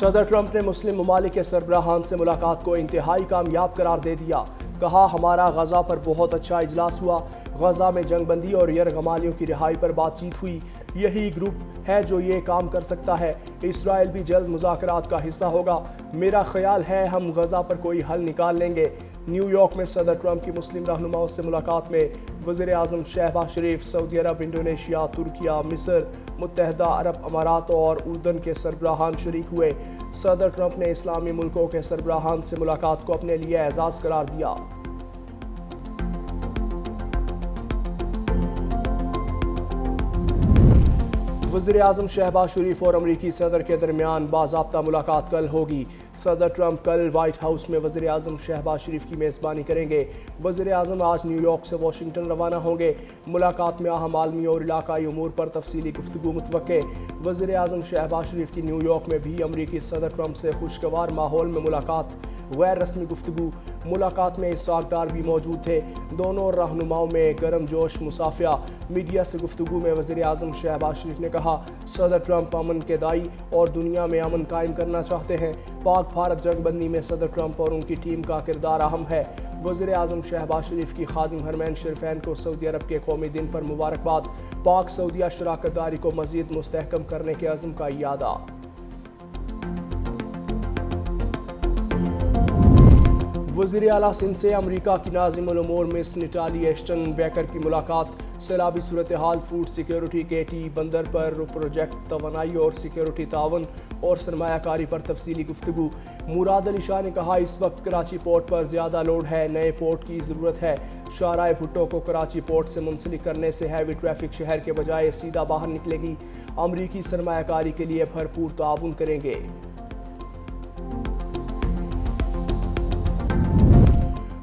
صدر ٹرمپ نے مسلم ممالک کے سربراہان سے ملاقات کو انتہائی کامیاب قرار دے دیا۔ کہا ہمارا غزہ پر بہت اچھا اجلاس ہوا، غزہ میں جنگ بندی اور یرغمالیوں کی رہائی پر بات چیت ہوئی۔ یہی گروپ ہے جو یہ کام کر سکتا ہے۔ اسرائیل بھی جلد مذاکرات کا حصہ ہوگا۔ میرا خیال ہے ہم غزہ پر کوئی حل نکال لیں گے۔ نیو یارک میں صدر ٹرمپ کی مسلم رہنماؤں سے ملاقات میں وزیر اعظم شہباز شریف، سعودی عرب، انڈونیشیا، ترکیہ، مصر، متحدہ عرب امارات اور اردن کے سربراہان شریک ہوئے۔ صدر ٹرمپ نے اسلامی ملکوں کے سربراہان سے ملاقات کو اپنے لیے اعزاز قرار دیا۔ وزیر اعظم شہباز شریف اور امریکی صدر کے درمیان باضابطہ ملاقات کل ہوگی۔ صدر ٹرمپ کل وائٹ ہاؤس میں وزیر اعظم شہباز شریف کی میزبانی کریں گے۔ وزیر اعظم آج نیو یارک سے واشنگٹن روانہ ہوں گے۔ ملاقات میں اہم عالمی اور علاقائی امور پر تفصیلی گفتگو متوقع۔ وزیر اعظم شہباز شریف کی نیو یارک میں بھی امریکی صدر ٹرمپ سے خوشگوار ماحول میں ملاقات، غیر رسمی گفتگو۔ ملاقات میں اسحاق ڈار بھی موجود تھے۔ دونوں رہنماؤں میں گرم جوش مصافحہ۔ میڈیا سے گفتگو میں وزیر اعظم شہباز شریف نے کہا، صدر ٹرمپ امن کے داعی اور دنیا میں امن قائم کرنا چاہتے ہیں۔ پاک بھارت جنگ بندی میں صدر ٹرمپ اور ان کی ٹیم کا کردار اہم ہے۔ وزیر اعظم شہباز شریف کی خادم حرمین شریفین کو سعودی عرب کے قومی دن پر مبارکباد۔ پاک سعودیہ شراکت داری کو مزید مستحکم کرنے کے عزم کا اعادہ۔ وزیر اعلیٰ سندھ سے امریکہ کی ناظم الامور مس نٹالی ایشٹن بیکر کی ملاقات۔ سیلابی صورتحال، فوڈ سیکیورٹی، کیٹی بندر پر پروجیکٹ توانائی اور سیکیورٹی تعاون اور سرمایہ کاری پر تفصیلی گفتگو۔ مراد علی شاہ نے کہا، اس وقت کراچی پورٹ پر زیادہ لوڈ ہے، نئے پورٹ کی ضرورت ہے۔ شاہراہ بھٹو کو کراچی پورٹ سے منسلک کرنے سے ہیوی ٹریفک شہر کے بجائے سیدھا باہر نکلے گی۔ امریکی سرمایہ کاری کے لیے بھرپور تعاون کریں گے۔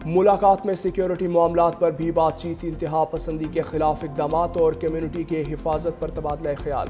ملاقات میں سیکیورٹی معاملات پر بھی بات چیت، انتہا پسندی کے خلاف اقدامات اور کمیونٹی کے حفاظت پر تبادلہ خیال۔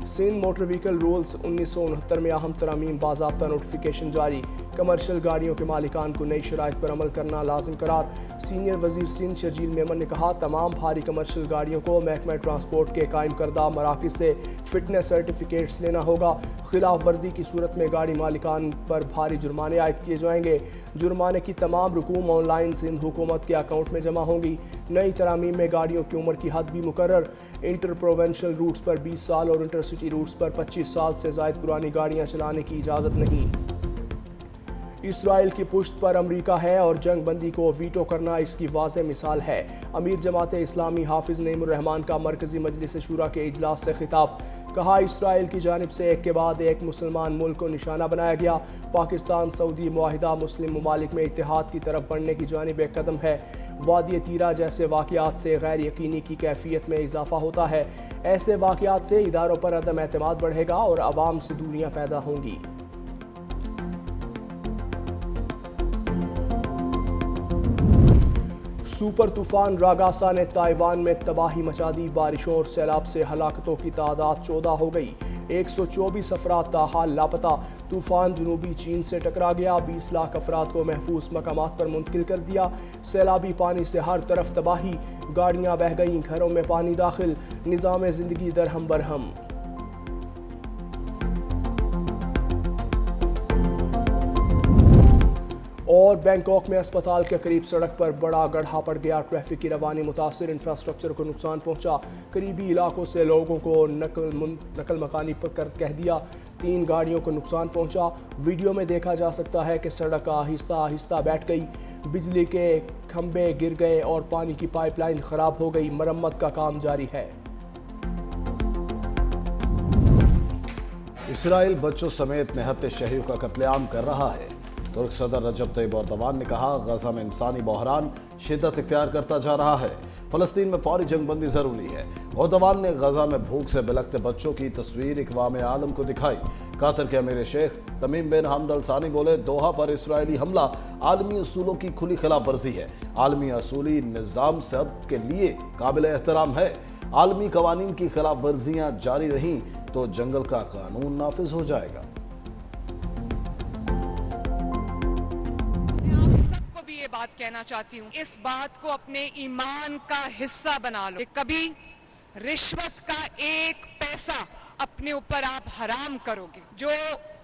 سندھ موٹر وہیکل رولز 1969 میں اہم ترامیم، باضابطہ نوٹیفیکیشن جاری۔ کمرشل گاڑیوں کے مالکان کو نئی شرائط پر عمل کرنا لازم قرار۔ سینئر وزیر سندھ شرجیل میمن نے کہا، تمام بھاری کمرشل گاڑیوں کو محکمہ ٹرانسپورٹ کے قائم کردہ مراکز سے فٹنس سرٹیفکیٹس لینا ہوگا۔ خلاف ورزی کی صورت میں گاڑی مالکان پر بھاری جرمانے عائد کیے جائیں گے۔ جرمانے کی تمام رقوم آن لائن سندھ حکومت کے اکاؤنٹ میں جمع ہوں گی۔ نئی ترامیم میں گاڑیوں کی عمر کی حد بھی مقرر۔ انٹر پروونشل روٹس پر 20 سال اور انٹر سٹی روٹس پر 25 سال سے زائد پرانی گاڑیاں چلانے کی اجازت نہیں۔ اسرائیل کی پشت پر امریکہ ہے اور جنگ بندی کو ویٹو کرنا اس کی واضح مثال ہے۔ امیر جماعت اسلامی حافظ نعیم الرحمان کا مرکزی مجلس شورا کے اجلاس سے خطاب۔ کہا، اسرائیل کی جانب سے ایک کے بعد ایک مسلمان ملک کو نشانہ بنایا گیا۔ پاکستان سعودی معاہدہ مسلم ممالک میں اتحاد کی طرف بڑھنے کی جانب ایک قدم ہے۔ وادی تیرہ جیسے واقعات سے غیر یقینی کی کیفیت میں اضافہ ہوتا ہے۔ ایسے واقعات سے اداروں پر عدم اعتماد بڑھے گا اور عوام سے دوریاں پیدا ہوں گی۔ سپر طوفان راگاسا نے تائیوان میں تباہی مچا دی۔ بارشوں اور سیلاب سے ہلاکتوں کی تعداد 14 ہو گئی۔ 124 افراد تاحال لاپتہ۔ طوفان جنوبی چین سے ٹکرا گیا، 20 لاکھ افراد کو محفوظ مقامات پر منتقل کر دیا۔ سیلابی پانی سے ہر طرف تباہی، گاڑیاں بہہ گئیں، گھروں میں پانی داخل، نظام زندگی درہم برہم۔ اور بینکاک میں اسپتال کے قریب سڑک پر بڑا گڑھا پڑ گیا، ٹریفک کی روانی متاثر، انفراسٹرکچر کو نقصان پہنچا۔ قریبی علاقوں سے لوگوں کو نقل مکانی پر کہہ دیا۔ 3 گاڑیوں کو نقصان پہنچا۔ ویڈیو میں دیکھا جا سکتا ہے کہ سڑک آہستہ آہستہ بیٹھ گئی، بجلی کے کھمبے گر گئے اور پانی کی پائپ لائن خراب ہو گئی۔ مرمت کا کام جاری ہے۔ اسرائیل بچوں سمیت نہتے شہریوں کا قتل عام کر رہا ہے۔ ترک صدر رجب طیب ایردوان نے کہا، غزہ میں انسانی بحران شدت اختیار کرتا جا رہا ہے، فلسطین میں فوری جنگ بندی ضروری ہے۔ ایردوان نے غزہ میں بھوک سے بلکتے بچوں کی تصویر اقوام عالم کو دکھائی۔ قطر کے امیر شیخ تمیم بن حمد الثانی بولے، دوحہ پر اسرائیلی حملہ عالمی اصولوں کی کھلی خلاف ورزی ہے۔ عالمی اصولی نظام سب کے لیے قابل احترام ہے۔ عالمی قوانین کی خلاف ورزیاں جاری رہیں تو جنگل کا قانون نافذ ہو جائے گا۔ یہ بات کہنا چاہتی ہوں، اس بات کو اپنے ایمان کا حصہ بنا لو کہ کبھی رشوت کا ایک پیسہ अपने ऊपर आप हराम करोगे। जो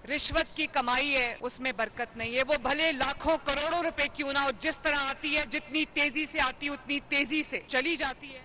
रिश्वत की कमाई है उसमें बरकत नहीं है, वो भले लाखों करोड़ों रुपए क्यों ना हो, जिस तरह आती है, जितनी तेजी से आती है उतनी तेजी से चली जाती है।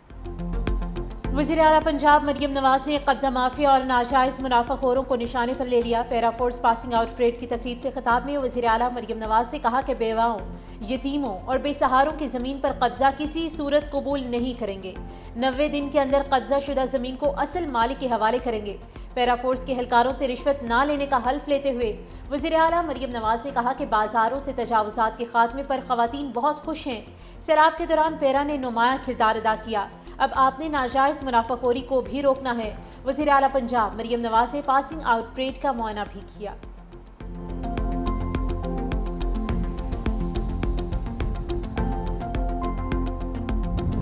वज़ीर आला पंजाब मरियम नवाज ने कब्जा माफिया और नाजायज मुनाफाखोरों को निशाने पर ले लिया। Para force passing out parade की तकरीब से खिताब में वज़ीर आला मरियम नवाज ने कहा कि बेवाओं, यतीमों और बेसहारों की ज़मीन पर कब्जा किसी सूरत कबूल नहीं करेंगे। 90 दिन के अंदर कब्जा शुदा ज़मीन को असल मालिक के हवाले करेंगे। पैरा फोर्स के एहलकारों से रिश्वत ना लेने का हल्फ लेते हुए वज़ीर आला मरियम नवाज ने कहा कि बाजारों से तजावुज़ात के खात्मे पर ख़वातीन बहुत खुश हैं। सैलाब के दौरान पैरा ने नुमायां किरदार अदा किया, अब आपने नाजायज़ मुनाफाखोरी को भी रोकना है। वज़ीर आला पंजाब मरियम नवाज ने पासिंग आउट परेड का मुआयना भी किया।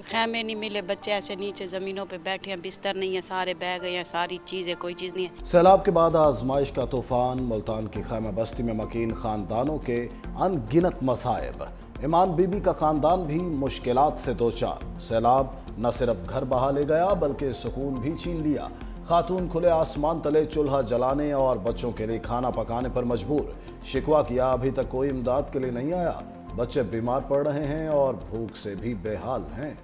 खैमे नहीं मिले, बच्चे ऐसे नीचे ज़मीनों पे बैठे हैं, बिस्तर नहीं है, सारे बह गए हैं, सारी चीज़ें, कोई चीज़ नहीं है। सैलाब के बाद आजमाइश का तूफान, मुल्तान की खैमा बस्ती में मकीन खानदानों के अनगिनत मसाइब। ईमान बीबी का खानदान भी मुश्किलात से दो चार। सैलाब न सिर्फ घर बहा ले गया बल्कि सुकून भी छीन लिया। खातून खुले आसमान तले चूल्हा जलाने और बच्चों के लिए खाना पकाने पर मजबूर। शिकवा किया, अभी तक कोई इमदाद के लिए नहीं आया। बच्चे बीमार पड़ रहे हैं और भूख से भी बेहाल हैं।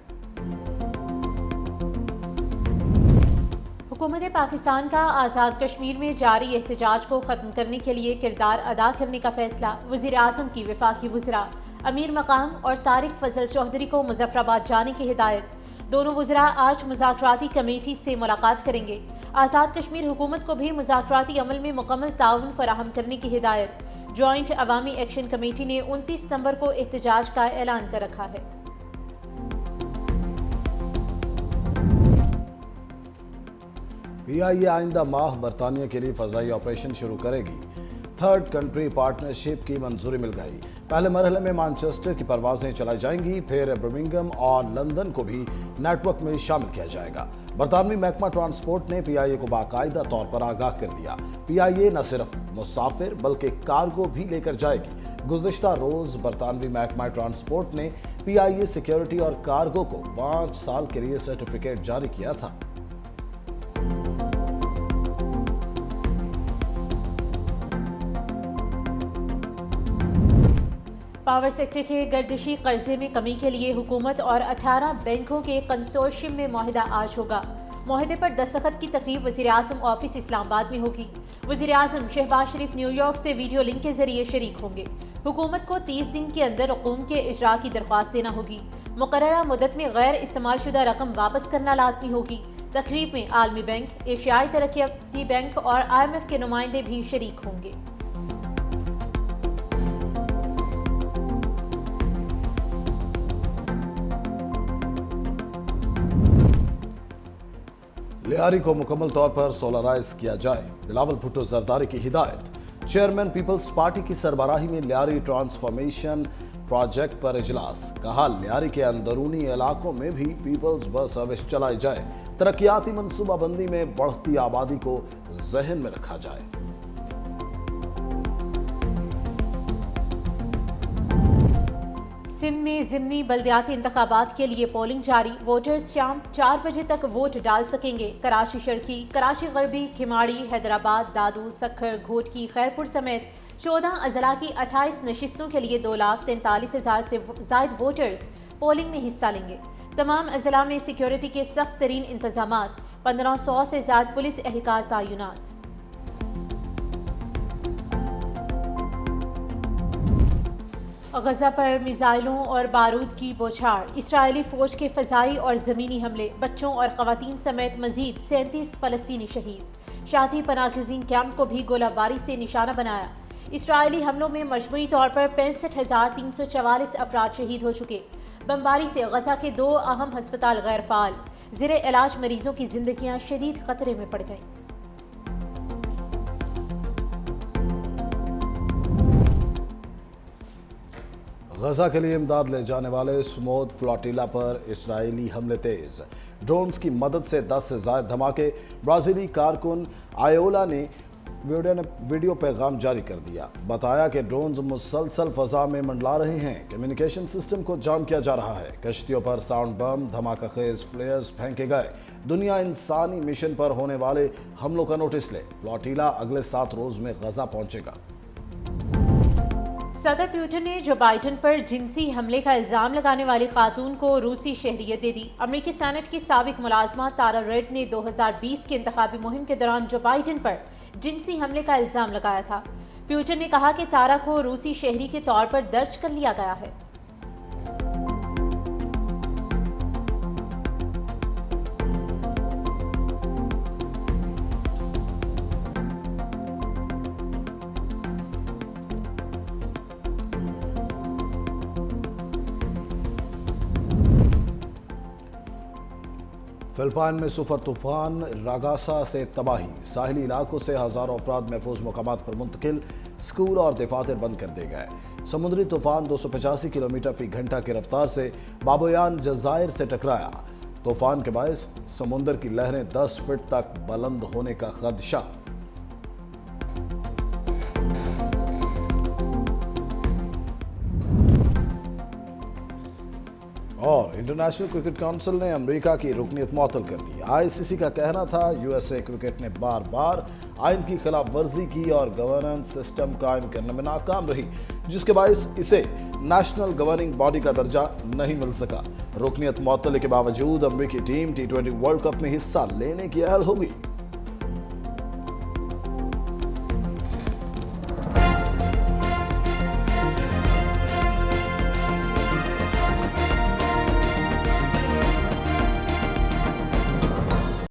हुकूमत पाकिस्तान का आज़ाद कश्मीर में जारी एहतजाज को ख़त्म करने के लिए किरदार अदा करने का फैसला। वज़ीर आज़म की वफाकी वज़रा अमीर मकाम और तारिक फजल चौधरी को मुजफ्फराबाद जाने की हिदायत। दोनों वज़रा आज मुज़ाकराती कमेटी से मुलाकात करेंगे। आज़ाद कश्मीर हुकूमत को भी मुज़ाकराती अमल में मुकम्मल ताउन फराहम करने की हिदायत। जॉइंट अवामी एक्शन कमेटी ने 29 सितंबर को एहतजाज का ऐलान कर रखा है। PIA आइंदा माह बरतानिया के लिए फ़ज़ाई ऑपरेशन शुरू करेगी। थर्ड कंट्री पार्टनरशिप की मंजूरी मिल गई। पहले मरहले में मैनचेस्टर की परवाजें चलाई जाएंगी, फिर बर्मिंघम और लंदन को भी नेटवर्क में शामिल किया जाएगा। बरतानवी महकमा ट्रांसपोर्ट ने PIA को बाकायदा तौर पर आगाह कर दिया। PIA न सिर्फ मुसाफिर बल्कि कार्गो भी लेकर जाएगी। गुज़िश्ता रोज़ बरतानवी महकमा ट्रांसपोर्ट ने PIA सिक्योरिटी और कार्गो को 5 साल के लिए सर्टिफिकेट जारी किया था। पावर सेक्टर के गर्दिशी कर्जे में कमी के लिए हुकूमत और 18 बैंकों के कंसोर्शियम में मुआहिदा आज होगा। मुआहिदे पर दस्तखत की तकरीब वज़ीर आज़म ऑफिस इस्लामाबाद में होगी। वज़ीर आज़म शहबाज शरीफ न्यूयॉर्क से वीडियो लिंक के जरिए शरीक होंगे। हुकूमत को 30 दिन के अंदर रकूम के इजरा की दरख्वास्त देना होगी। मुकर्ररा मुद्दत में गैर इस्तेमाल शुदा रकम वापस करना लाजमी होगी। तकरीब में आलमी बैंक, एशियाई तरक्याती बैंक और IMF के नुमाइंदे भी शरीक होंगे। लियारी को मुकम्मल तौर पर सोलराइज किया जाए, बिलावल भुट्टो जरदारी की हिदायत। चेयरमैन पीपल्स पार्टी की सरबराही में लियारी ट्रांसफॉर्मेशन प्रोजेक्ट पर इजलास। कहा, लियारी के अंदरूनी इलाकों में भी पीपल्स बस सर्विस चलाई जाए। तरक्याती मनसूबाबंदी में बढ़ती आबादी को जहन में रखा जाए। सिंध में ज़िमनी बल्दियाती इंतखाबात के लिए पोलिंग जारी। वोटर्स शाम 4 बजे तक वोट डाल सकेंगे। कराची शर्की, कराची गरबी, खिमाड़ी, हैदराबाद, दादू, सखर, घोटकी, खैरपुर समेत 14 अजला की 28 नशिस्तों के लिए 2,43,000 से ज़ायद वोटर्स पोलिंग में हिस्सा लेंगे। तमाम अजला में सिक्योरिटी के सख्त तरीन इंतजामात, 1500 से ज़्यादा पुलिस एहलकार तैनात। गजा पर मिसाइलों और बारूद की बौछार, इस्राएली फौज के फ़ज़ाई और ज़मीनी हमले, बच्चों और ख़वातीन समेत मज़ीद 37 फ़लस्तीनी शहीद। शाती पनागज़ीन कैंप को भी गोलाबारी से निशाना बनाया। इस्राएली हमलों में मजमूई तौर पर 65,344 अफराद शहीद हो चुके। बमबारी से गजा के 2 अहम हस्पताल गैर फ़ाल। ज़ेरे इलाज मरीजों की जिंदगियां शदीद खतरे में पड़ गईं। गजा के लिए इमदाद ले जाने वाले स्मोद फ्लोटिला पर इसराइली हमले तेज। ड्रोन्स की मदद से 10 से ज्यादा धमाके। ब्राजीली कारकुन आयोला ने वीडियो पैगाम जारी कर दिया। बताया कि ड्रोन्स मुसलसल फजा में मंडला रहे हैं, कम्युनिकेशन सिस्टम को जाम किया जा रहा है, कश्तियों पर साउंड बम, धमाका खेज फ्लेयर्स फेंके गए। दुनिया इंसानी मिशन पर होने वाले हमलों का नोटिस ले। फ्लोटिला अगले 7 रोज में गजा पहुंचेगा। सदर प्यूटन ने जो बाइडन पर जिनसी हमले का इल्जाम लगाने वाली खातून को रूसी शहरियत दे दी। अमेरिकी सेनेट की साबिक मुलाजमा तारा रेड ने 2020 की इंतखाबी मुहिम के दौरान जो बाइडन पर जिनसी हमले का इल्जाम लगाया था। प्यूटन ने कहा कि तारा को रूसी शहरी के तौर पर दर्ज कर लिया गया है। फिलिपाइन में सुपर तूफान रागासा से तबाही, साहिली इलाकों से हजारों अफराद महफूज मकामात पर मुंतकिल, स्कूल और दफातर बंद कर दिए गए। समुद्री तूफान 285 किलोमीटर फी घंटा की रफ्तार से बाबोयान जजायर से टकराया। तूफान के बायस समुद्र की लहरें 10 फीट तक बुलंद होने का खदशा। और इंटरनेशनल क्रिकेट काउंसिल ने अमेरिका की रुकनीत मुअत्तल कर दी। आईसीसी का कहना था यूएसए क्रिकेट ने बार बार आइन की खिलाफ वर्जी की और गवर्नेंस सिस्टम कायम करने में नाकाम रही, जिसके बायस इसे नेशनल गवर्निंग बॉडी का दर्जा नहीं मिल सका। रुकनीत मुअत्तली के बावजूद अमेरिकी टीम T20 वर्ल्ड कप में हिस्सा लेने की अहल होगी।